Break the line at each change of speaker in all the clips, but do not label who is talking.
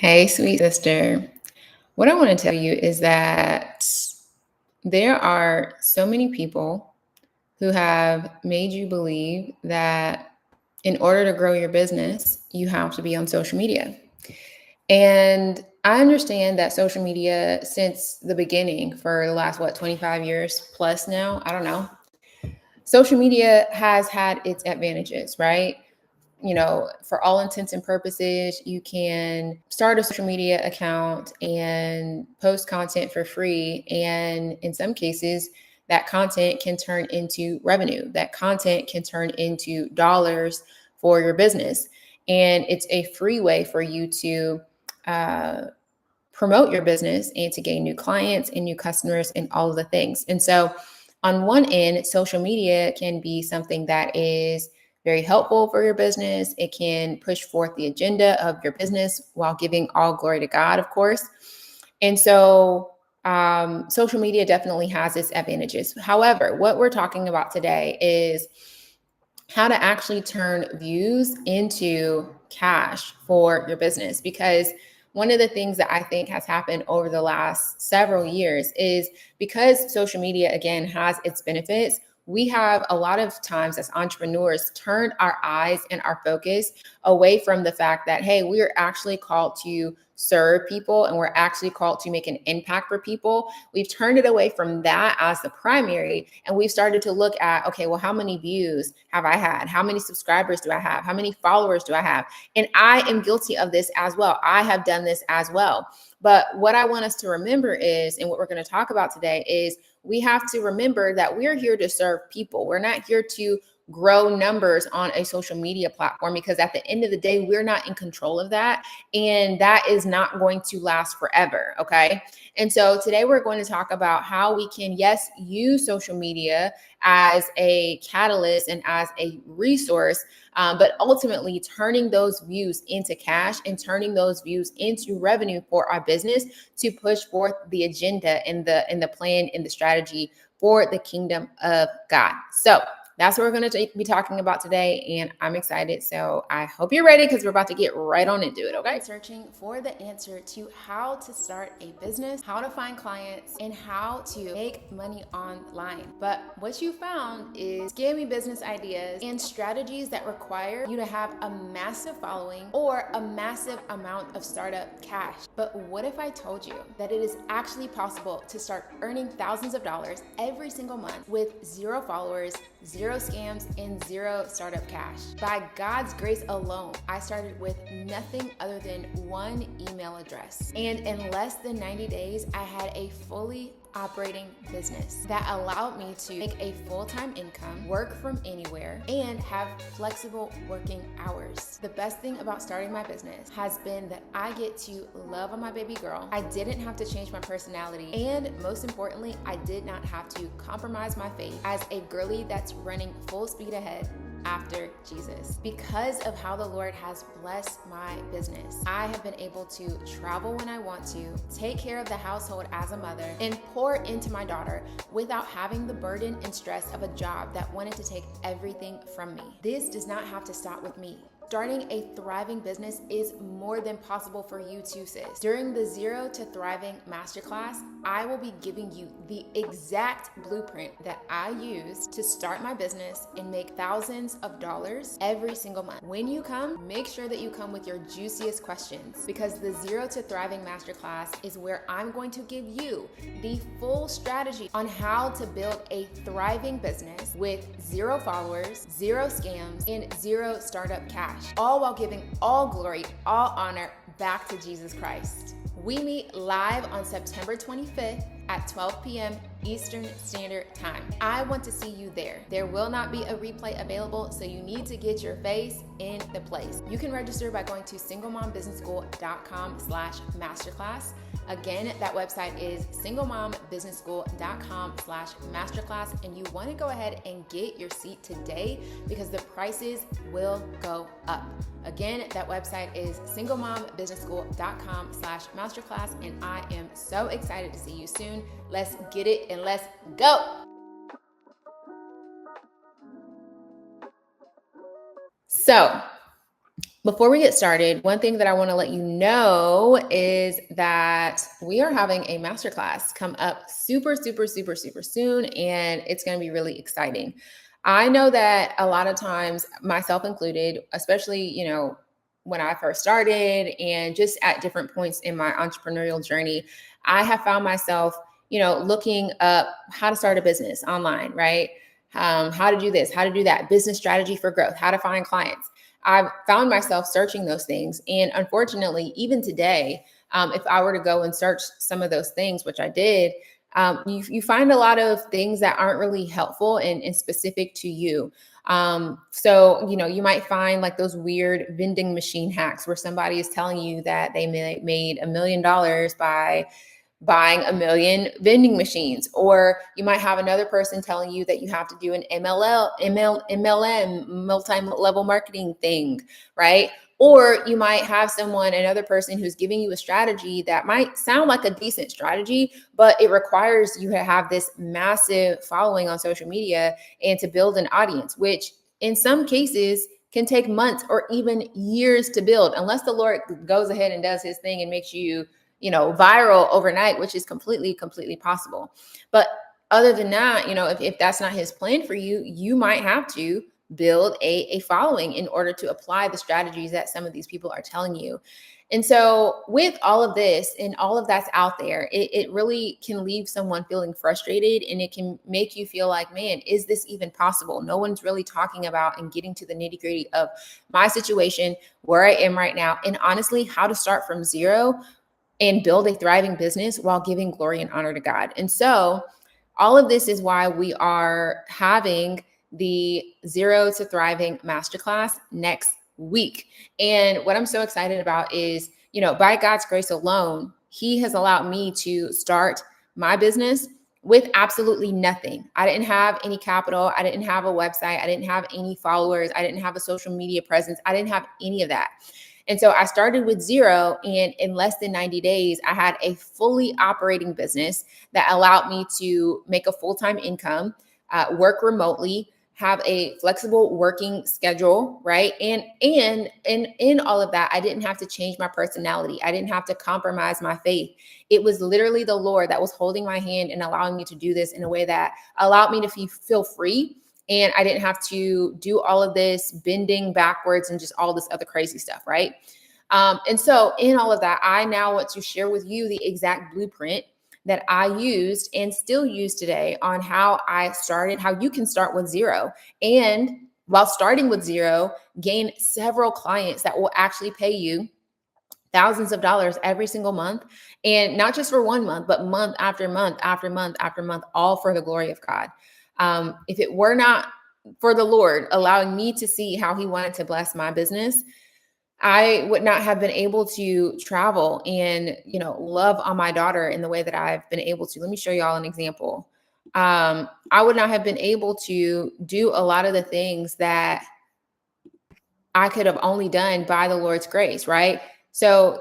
Hey, sweet sister. What I want to tell you is that there are so many people who have made you believe that in order to grow your business, you have to be on social media. And I understand that social media since the beginning for the last, 25 years plus now, I don't know. Social media has had its advantages, right? For all intents and purposes, you can start a social media account and post content for free. And in some cases, that content can turn into revenue, that content can turn into dollars for your business. And it's a free way for you to uh, promote your business and to gain new clients and new customers and all of the things. And so, on one end, social media can be something that is very helpful for your business. It can push forth the agenda of your business while giving all glory to God, of course. And so, social media definitely has its advantages. However, what we're talking about today is how to actually turn views into cash for your business. Because one of the things that I think has happened over the last several years is because social media, again, has its benefits. We have a lot of times as entrepreneurs turned our eyes and our focus away from the fact that, hey, we are actually called to serve people and we're actually called to make an impact for people. We've turned it away from that as the primary, and we've started to look at, okay, well, how many views have I had? How many subscribers do I have? How many followers do I have? And I am guilty of this as well. I have done this as well. But what I want us to remember is, and what we're going to talk about today is, we have to remember that we're here to serve people. We're not here to grow numbers on a social media platform, because at the end of the day, we're not in control of that. And that is not going to last forever. Okay. And so today we're going to talk about how we can, yes, use social media as a catalyst and as a resource, but ultimately turning those views into cash and turning those views into revenue for our business to push forth the agenda and the plan and the strategy for the kingdom of God. So that's what we're going to be talking about today, and I'm excited. So I hope you're ready, because we're about to get right on into it, okay?
Searching for the answer to how to start a business, how to find clients, and how to make money online. But what you found is scammy business ideas and strategies that require you to have a massive following or a massive amount of startup cash. But what if I told you that it is actually possible to start earning thousands of dollars every single month with zero followers, zero scams, and zero startup cash? By God's grace alone, I started with nothing other than one email address. And in less than 90 days, I had a fully operating business that allowed me to make a full-time income, work from anywhere, and have flexible working hours. The best thing about starting my business has been that I get to love on my baby girl. I didn't have to change my personality, and most importantly, I did not have to compromise my faith as a girly that's running full speed ahead after Jesus. Because of how the Lord has blessed my business, I have been able to travel when I want to, take care of the household as a mother, and pour into my daughter without having the burden and stress of a job that wanted to take everything from me. This does not have to stop with me. Starting a thriving business is more than possible for you too, sis. During the Zero to Thriving Masterclass, I will be giving you the exact blueprint that I use to start my business and make thousands of dollars every single month. When you come, make sure that you come with your juiciest questions, because the Zero to Thriving Masterclass is where I'm going to give you the full strategy on how to build a thriving business with zero followers, zero scams, and zero startup cash, all while giving all glory, all honor back to Jesus Christ. We meet live on September 25th at 12 p.m. Eastern Standard Time. I want to see you there. There will not be a replay available, so you need to get your face in the place. You can register by going to singlemombusinessschool.com/masterclass. Again, that website is singlemombusinessschool.com/masterclass, and you want to go ahead and get your seat today, because the prices will go up. Again, that website is singlemombusinessschool.com/masterclass, and I am so excited to see you soon. Let's get it and let's go.
So Before we get started, one thing that I want to let you know is that we are having a masterclass come up super, super, super, super soon, and it's going to be really exciting. I know that a lot of times, myself included, especially, when I first started and just at different points in my entrepreneurial journey, I have found myself, looking up how to start a business online, right? How to do this, how to do that, business strategy for growth, how to find clients. I've found myself searching those things. And unfortunately, even today, if I were to go and search some of those things, which I did, you find a lot of things that aren't really helpful and specific to you. So, you might find like those weird vending machine hacks where somebody is telling you that they made $1 million by buying a million vending machines. Or you might have another person telling you that you have to do an MLM, multi-level marketing thing, right? Or you might have another person who's giving you a strategy that might sound like a decent strategy, but it requires you to have this massive following on social media and to build an audience, which in some cases can take months or even years to build, unless the Lord goes ahead and does his thing and makes you viral overnight, which is completely possible. But other than that, if that's not his plan for you, you might have to build a following in order to apply the strategies that some of these people are telling you. And so with all of this and all of that's out there, it really can leave someone feeling frustrated, and it can make you feel like, man, is this even possible? No one's really talking about and getting to the nitty gritty of my situation, where I am right now, and honestly, how to start from zero and build a thriving business while giving glory and honor to God. And so, all of this is why we are having the Zero to Thriving Masterclass next week. And what I'm so excited about is, by God's grace alone, He has allowed me to start my business with absolutely nothing. I didn't have any capital. I didn't have a website. I didn't have any followers. I didn't have a social media presence. I didn't have any of that. And so I started with zero, and in less than 90 days, I had a fully operating business that allowed me to make a full-time income, work remotely, have a flexible working schedule, right? And in all of that, I didn't have to change my personality. I didn't have to compromise my faith. It was literally the Lord that was holding my hand and allowing me to do this in a way that allowed me to feel free. And I didn't have to do all of this bending backwards and just all this other crazy stuff, right? And so in all of that, I now want to share with you the exact blueprint that I used and still use today on how I started, how you can start with zero. And while starting with zero, gain several clients that will actually pay you thousands of dollars every single month. And not just for 1 month, but month after month after month after month, all for the glory of God. If it were not for the Lord allowing me to see how he wanted to bless my business, I would not have been able to travel and, love on my daughter in the way that I've been able to. Let me show y'all an example. I would not have been able to do a lot of the things that I could have only done by the Lord's grace, right? So,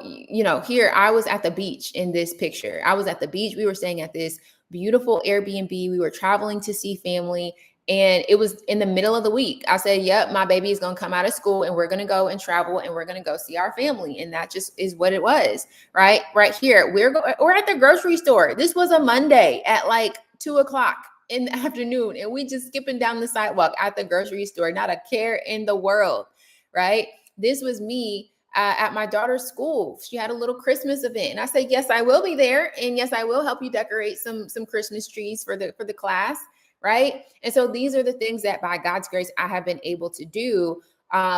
here I was at the beach in this picture. I was at the beach. We were staying at this beautiful Airbnb. We were traveling to see family, and it was in the middle of the week. I said, yep, my baby is going to come out of school and we're going to go and travel and we're going to go see our family. And that just is what it was, right? Right here. We're at the grocery store. This was a Monday at like 2:00 in the afternoon. And we just skipping down the sidewalk at the grocery store, not a care in the world, right? This was me at my daughter's school. She had a little Christmas event, and I said, yes, I will be there, and yes, I will help you decorate some Christmas trees for the class, right? And so these are the things that by God's grace I have been able to do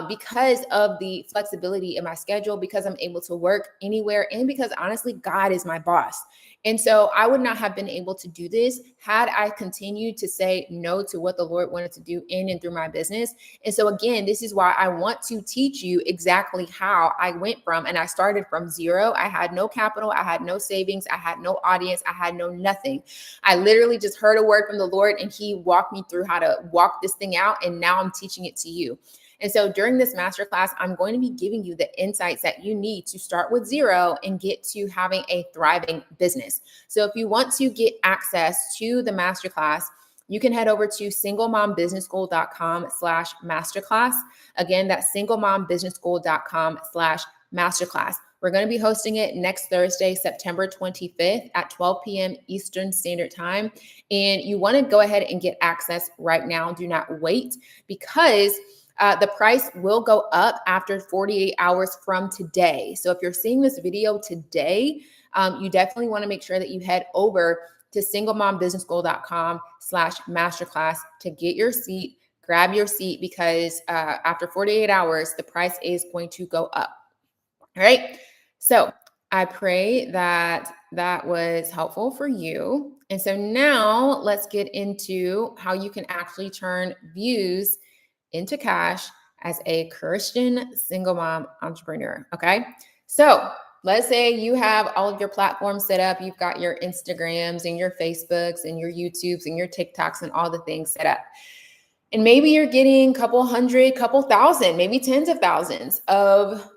because of the flexibility in my schedule, because I'm able to work anywhere, and because honestly, God is my boss. And so I would not have been able to do this had I continued to say no to what the Lord wanted to do in and through my business. And so again, this is why I want to teach you exactly how I went from, and I started from zero. I had no capital. I had no savings. I had no audience. I had no nothing. I literally just heard a word from the Lord, and he walked me through how to walk this thing out. And now I'm teaching it to you. And so during this masterclass, I'm going to be giving you the insights that you need to start with zero and get to having a thriving business. So if you want to get access to the masterclass, you can head over to singlemombusinessschool.com/masterclass. Again, that's singlemombusinessschool.com/masterclass. We're going to be hosting it next Thursday, September 25th at 12 p.m. Eastern Standard Time. And you want to go ahead and get access right now. Do not wait, because the price will go up after 48 hours from today. So if you're seeing this video today, you definitely want to make sure that you head over to singlemombusinessschool.com/masterclass to get your seat, grab your seat, because after 48 hours, the price is going to go up. All right. So I pray that that was helpful for you. And so now let's get into how you can actually turn views into cash as a Christian single mom entrepreneur. Okay. So let's say you have all of your platforms set up. You've got your Instagrams and your Facebooks and your YouTubes and your TikToks and all the things set up. And maybe you're getting a couple hundred, couple thousand, maybe tens of thousands of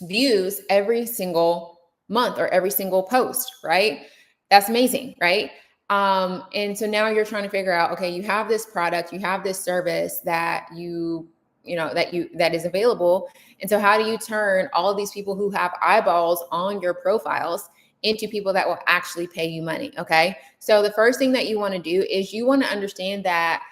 views every single month or every single post, right? That's amazing, right? And so now you're trying to figure out, okay, you have this product, you have this service that that is available. And so how do you turn all of these people who have eyeballs on your profiles into people that will actually pay you money? Okay. So the first thing that you want to do is you want to understand that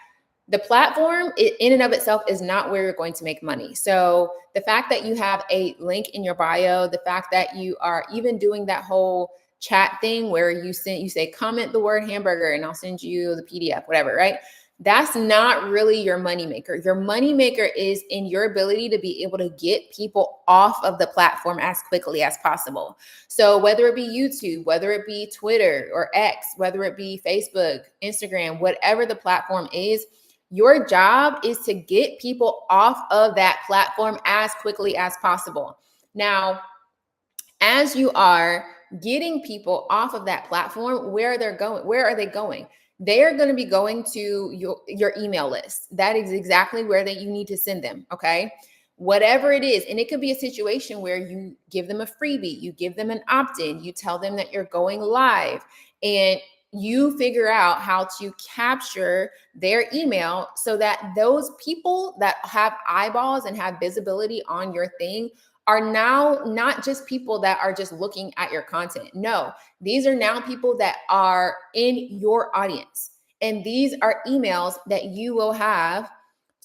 the platform in and of itself is not where you're going to make money. So the fact that you have a link in your bio, the fact that you are even doing that whole chat thing where you say, comment the word hamburger and I'll send you the PDF, whatever, right? That's not really your moneymaker. Your moneymaker is in your ability to be able to get people off of the platform as quickly as possible. So whether it be YouTube, whether it be Twitter or X, whether it be Facebook, Instagram, whatever the platform is, your job is to get people off of that platform as quickly as possible. Now, as you are getting people off of that platform, where are they going? They are going to be going to your email list. That is exactly where you need to send them. Okay. Whatever it is. And it could be a situation where you give them a freebie, you give them an opt-in, you tell them that you're going live, and you figure out how to capture their email so that those people that have eyeballs and have visibility on your thing are now not just people that are just looking at your content. No, these are now people that are in your audience. And these are emails that you will have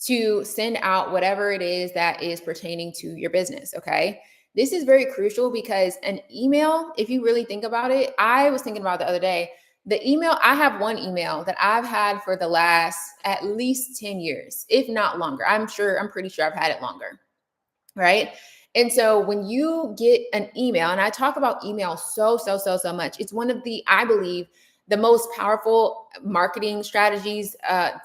to send out whatever it is that is pertaining to your business. Okay. This is very crucial because an email, if you really think about it, I was thinking about it the other day. The email, I have one email that I've had for the last at least 10 years, if not longer. I'm pretty sure I've had it longer, right? And so when you get an email, and I talk about email so much, it's one of I believe, the most powerful marketing strategies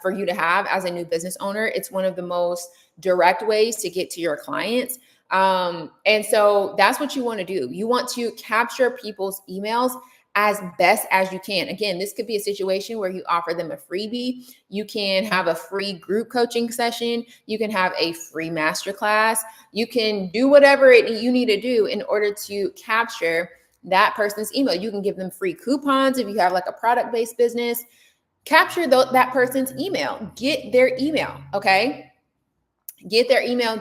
for you to have as a new business owner. It's one of the most direct ways to get to your clients. And so that's what you want to do. You want to capture people's emails as best as you can. Again, this could be a situation where you offer them a freebie. You can have a free group coaching session. You can have a free masterclass. You can do whatever you need to do in order to capture that person's email. You can give them free coupons if you have like a product-based business. Capture that person's email. Get their email, okay? Get their email,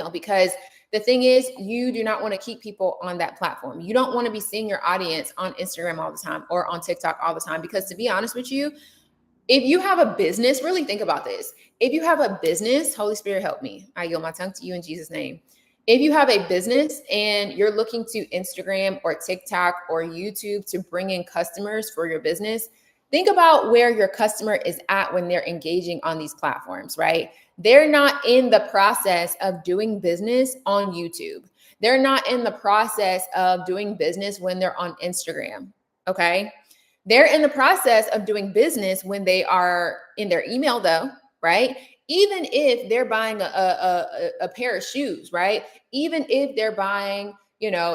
because the thing is, you do not want to keep people on that platform. You don't want to be seeing your audience on Instagram all the time or on TikTok all the time, because to be honest with you, if you have a business, really think about this. If you have a business, Holy Spirit, help me. I yield my tongue to you in Jesus' name. If you have a business and you're looking to Instagram or TikTok or YouTube to bring in customers for your business, think about where your customer is at when they're engaging on these platforms, right? They're not in the process of doing business on YouTube. They're not in the process of doing business when they're on Instagram, okay? They're in the process of doing business when they are in their email though, right? Even if they're buying a pair of shoes, right? Even if they're buying,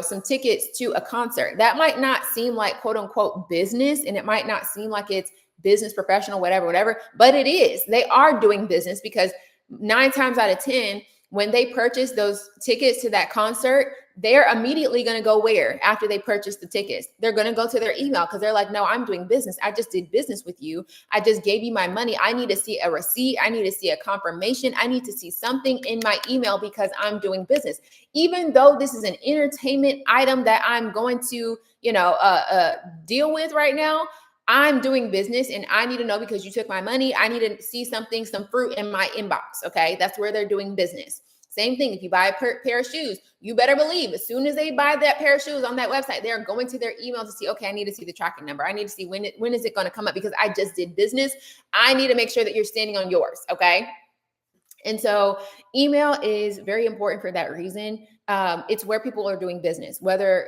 some tickets to a concert, that might not seem like quote unquote business, and it might not seem like it's business professional, whatever, but it is. They are doing business, because 9 times out of 10, when they purchase those tickets to that concert, they're immediately going to go where after they purchase the tickets? They're going to go to their email because they're like, no, I'm doing business. I just did business with you. I just gave you my money. I need to see a receipt. I need to see a confirmation. I need to see something in my email because I'm doing business. Even though this is an entertainment item that I'm going to, deal with right now, I'm doing business and I need to know because you took my money. I need to see something, some fruit in my inbox. Okay. That's where they're doing business. Same thing. If you buy a pair of shoes, you better believe as soon as they buy that pair of shoes on that website, they're going to their email to see, okay, I need to see the tracking number. I need to see when is it going to come up because I just did business. I need to make sure that you're standing on yours. Okay. And so email is very important for that reason. It's where people are doing business, whether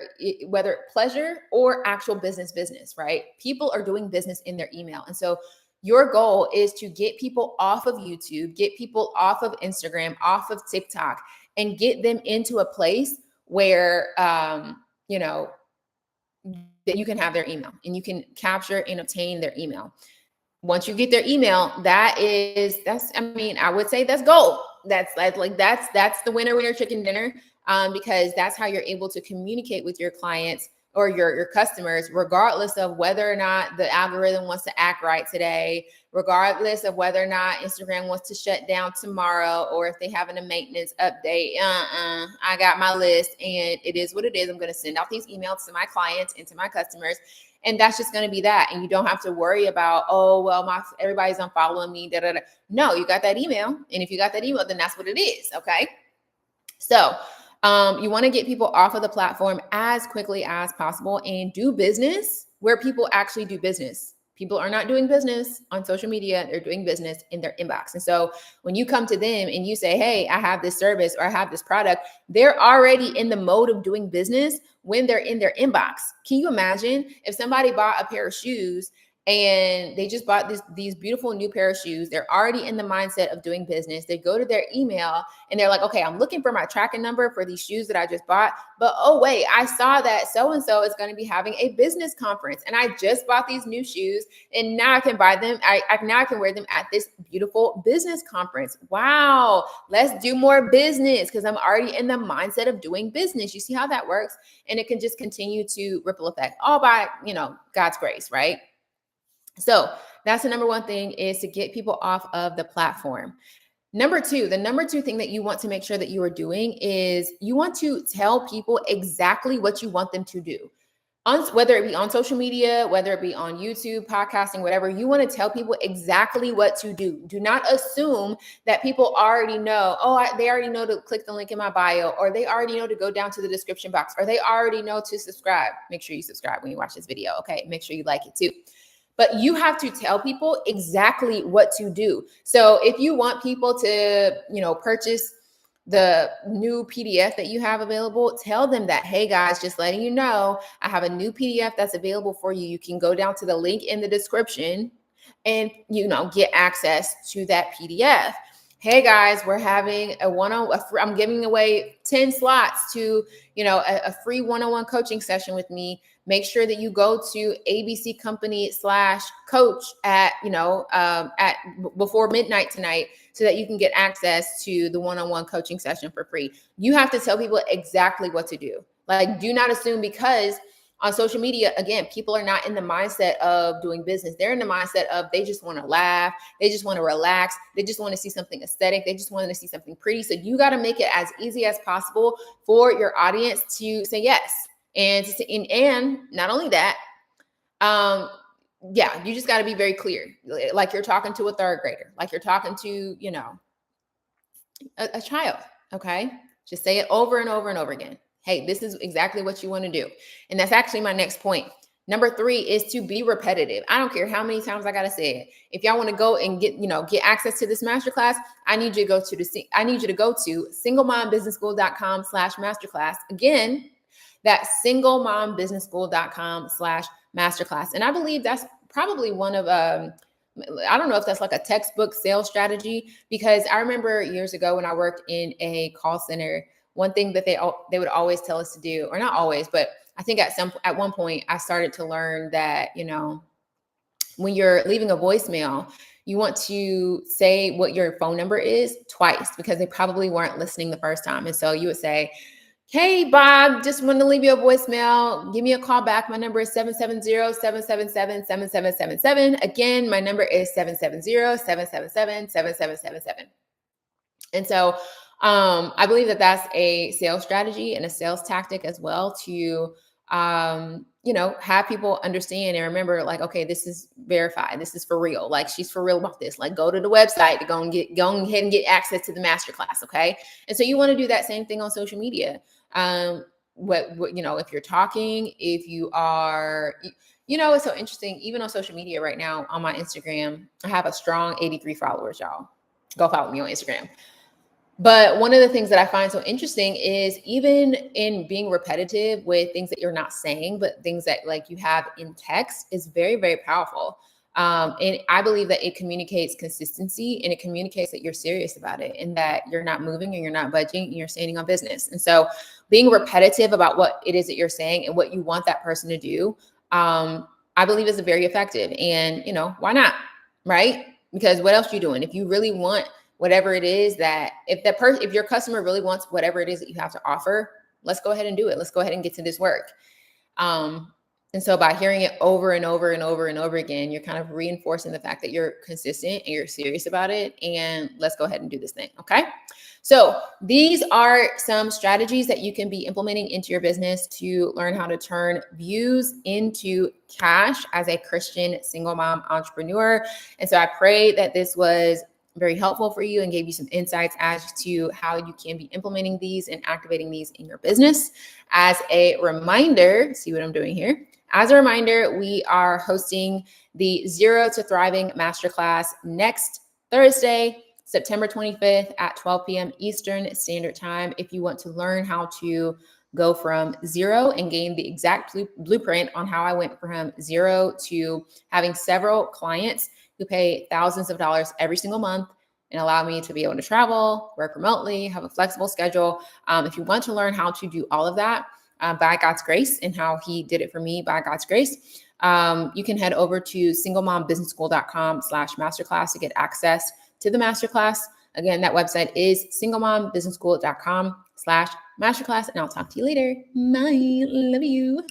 pleasure or actual business, right? People are doing business in their email. And so your goal is to get people off of YouTube, get people off of Instagram, off of TikTok, and get them into a place where, that you can have their email and you can capture and obtain their email. Once you get their email, I would say that's gold. That's the winner chicken dinner, because that's how you're able to communicate with your clients or your customers, regardless of whether or not the algorithm wants to act right today, regardless of whether or not Instagram wants to shut down tomorrow, or if they having a maintenance update. I got my list and it is what it is. I'm going to send out these emails to my clients and to my customers. And that's just going to be that. And you don't have to worry about, everybody's unfollowing me. No, you got that email. And if you got that email, then that's what it is. Okay. So you want to get people off of the platform as quickly as possible and do business where people actually do business. People are not doing business on social media. They're doing business in their inbox. And so when you come to them and you say, hey, I have this service or I have this product, they're already in the mode of doing business when they're in their inbox. Can you imagine if somebody bought a pair of shoes and they just bought these beautiful new pair of shoes? They're already in the mindset of doing business. They go to their email and they're like, okay, I'm looking for my tracking number for these shoes that I just bought. But oh, wait, I saw that so-and-so is going to be having a business conference and I just bought these new shoes and now I can buy them. Now I can wear them at this beautiful business conference. Wow. Let's do more business because I'm already in the mindset of doing business. You see how that works? And it can just continue to ripple effect all by, God's grace, right? So that's the number one thing, is to get people off of the platform. The number two thing that you want to make sure that you are doing is you want to tell people exactly what you want them to do. Whether it be on social media, whether it be on YouTube, podcasting, whatever, you want to tell people exactly what to do. Do not assume that people already know, they already know to click the link in my bio, or they already know to go down to the description box, or they already know to subscribe. Make sure you subscribe when you watch this video, okay? Make sure you like it too. But you have to tell people exactly what to do. So if you want people to, purchase the new PDF that you have available, tell them that, hey guys, just letting you know, I have a new PDF that's available for you. You can go down to the link in the description and, get access to that PDF. Hey guys, we're having I'm giving away 10 slots to, a free one-on-one coaching session with me. Make sure that you go to abccompany.com/coach at before midnight tonight so that you can get access to the one-on-one coaching session for free. You have to tell people exactly what to do. Like, do not assume, because on social media, again, people are not in the mindset of doing business. They're in the mindset of they just want to laugh. They just want to relax. They just want to see something aesthetic. They just want to see something pretty. So you got to make it as easy as possible for your audience to say yes. And not only that, you just got to be very clear. Like you're talking to a third grader, like you're talking to, a child. Okay. Just say it over and over and over again. Hey, this is exactly what you want to do. And that's actually my next point. Number 3 is to be repetitive. I don't care how many times I got to say it. If y'all want to go and get access to this masterclass, I need you to go to singlemombusinessschool.com/masterclass. Again, that's singlemombusinessschool.com/masterclass. And I believe that's probably one of, I don't know if that's like a textbook sales strategy, because I remember years ago when I worked in a call center, one thing that they would always tell us to do, or not always, but I think at one point I started to learn that, when you're leaving a voicemail, You want to say what your phone number is twice because they probably weren't listening the first time. And so you would say, hey, Bob, just wanted to leave you a voicemail. Give me a call back. My number is 770-777-7777. Again, my number is 770-777-7777. And so I believe that that's a sales strategy and a sales tactic as well to, have people understand and remember, like, okay, this is verified. This is for real. Like, she's for real about this. Like, go to the website to go ahead and get access to the masterclass. Okay. And so you want to do that same thing on social media. If you're talking, if you are, it's so interesting. Even on social media right now, on my Instagram, I have a strong 83 followers, y'all. Go follow me on Instagram. But one of the things that I find so interesting is even in being repetitive with things that you're not saying, but things that like you have in text is very, very powerful. And I believe that it communicates consistency and it communicates that you're serious about it and that you're not moving and you're not budging and you're standing on business. And so being repetitive about what it is that you're saying and what you want that person to do, I believe is very effective. And, why not? Right? Because what else are you doing? If you really want whatever it is that if your customer really wants whatever it is that you have to offer, let's go ahead and do it. Let's go ahead and get to this work. And so by hearing it over and over and over and over again, you're kind of reinforcing the fact that you're consistent and you're serious about it. And let's go ahead and do this thing. Okay. So these are some strategies that you can be implementing into your business to learn how to turn views into cash as a Christian single mom entrepreneur. And so I pray that this was very helpful for you and gave you some insights as to how you can be implementing these and activating these in your business. As a reminder, see what I'm doing here? As a reminder, we are hosting the Zero to Thriving Masterclass next Thursday, September 25th at 12 p.m. Eastern Standard Time. If you want to learn how to go from zero and gain the exact blueprint on how I went from zero to having several clients who pay thousands of dollars every single month and allow me to be able to travel, work remotely, have a flexible schedule. If you want to learn how to do all of that by God's grace and how he did it for me by God's grace, you can head over to singlemombusinessschool.com/masterclass to get access to the masterclass. Again, that website is singlemombusinessschool.com/masterclass. And I'll talk to you later. Bye. Love you.